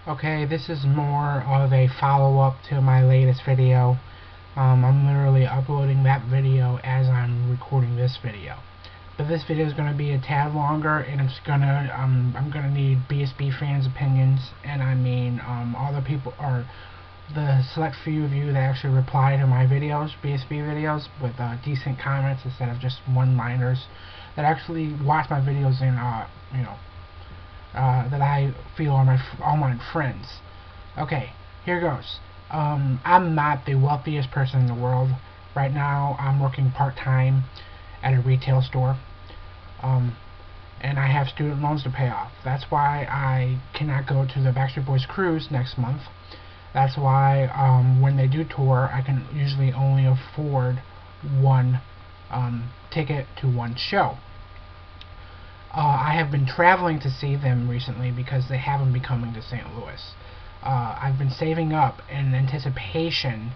Okay, this is more of a follow-up to my latest video. I'm literally uploading that video as I'm recording this video. But this video is going to be a tad longer, and I'm gonna need BSB fans' opinions, and I mean all the people, or the select few of you that actually reply to my videos, BSB videos, with decent comments instead of just one-liners, that actually watch my videos and that I feel are all my friends. Okay, here goes. I'm not the wealthiest person in the world. Right now, I'm working part-time at a retail store, and I have student loans to pay off. That's why I cannot go to the Backstreet Boys cruise next month. That's why when they do tour, I can usually only afford one ticket to one show. I have been traveling to see them recently because they haven't been coming to St. Louis. I've been saving up in anticipation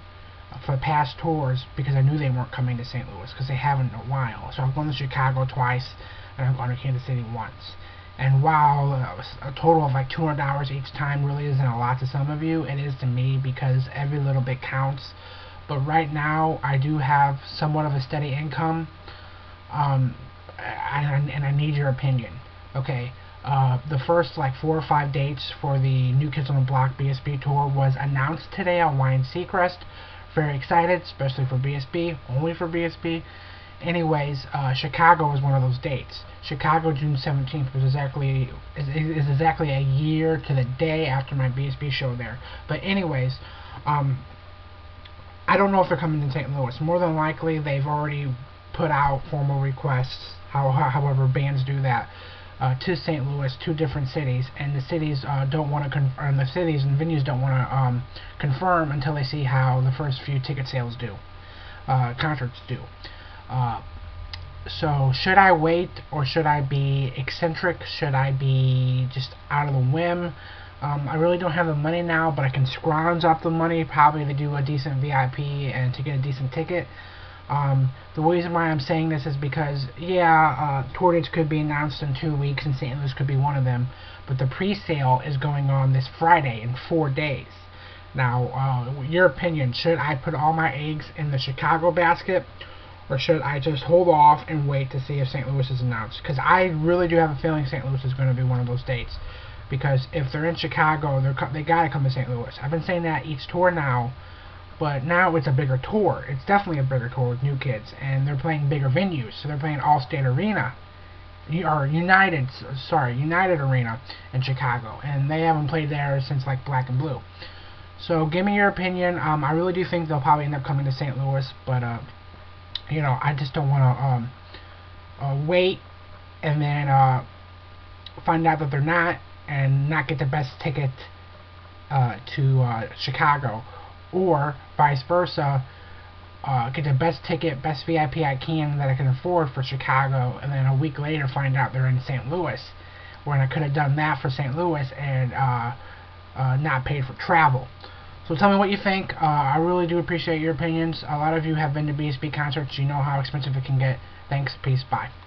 for past tours because I knew they weren't coming to St. Louis because they haven't in a while. So I've gone to Chicago twice and I've gone to Kansas City once. And while a total of like $200 each time really isn't a lot to some of you, it is to me because every little bit counts. But right now I do have somewhat of a steady income. And I need your opinion. Okay, the first like 4 or 5 dates for the New Kids on the Block BSB tour was announced today on Wine Seacrest. Very excited, especially for BSB, only for BSB. Anyways, Chicago was one of those dates. Chicago, June 17th, was exactly a year to the day after my BSB show there. But anyways, I don't know if they're coming to St. Louis. More than likely, they've already put out formal requests, however bands do that, to St. Louis, 2 different cities, and the cities don't want to the cities and venues don't want to confirm until they see how the first few ticket sales do, concerts do. So should I wait, or should I be eccentric? Should I be just out of the whim? I really don't have the money now, but I can scrounge up the money probably to do a decent VIP and to get a decent ticket. The reason why I'm saying this is because, tour dates could be announced in 2 weeks, and St. Louis could be one of them, but the pre-sale is going on this Friday in 4 days. Now, your opinion, should I put all my eggs in the Chicago basket, or should I just hold off and wait to see if St. Louis is announced? Because I really do have a feeling St. Louis is going to be one of those dates, because if they're in Chicago, they gotta come to St. Louis. I've been saying that each tour now, but now it's a bigger tour. It's definitely a bigger tour with New Kids, and they're playing bigger venues. So they're playing Allstate Arena, or United Arena in Chicago, and they haven't played there since like Black and Blue. So give me your opinion. I really do think they'll probably end up coming to St. Louis, but I just don't want to wait and then find out that they're not, and not get the best ticket to Chicago. Or vice versa, get the best ticket, best VIP I can that I can afford for Chicago, and then a week later find out they're in St. Louis, when I could have done that for St. Louis and not paid for travel. So tell me what you think. I really do appreciate your opinions. A lot of you have been to BSB concerts. You know how expensive it can get. Thanks. Peace. Bye.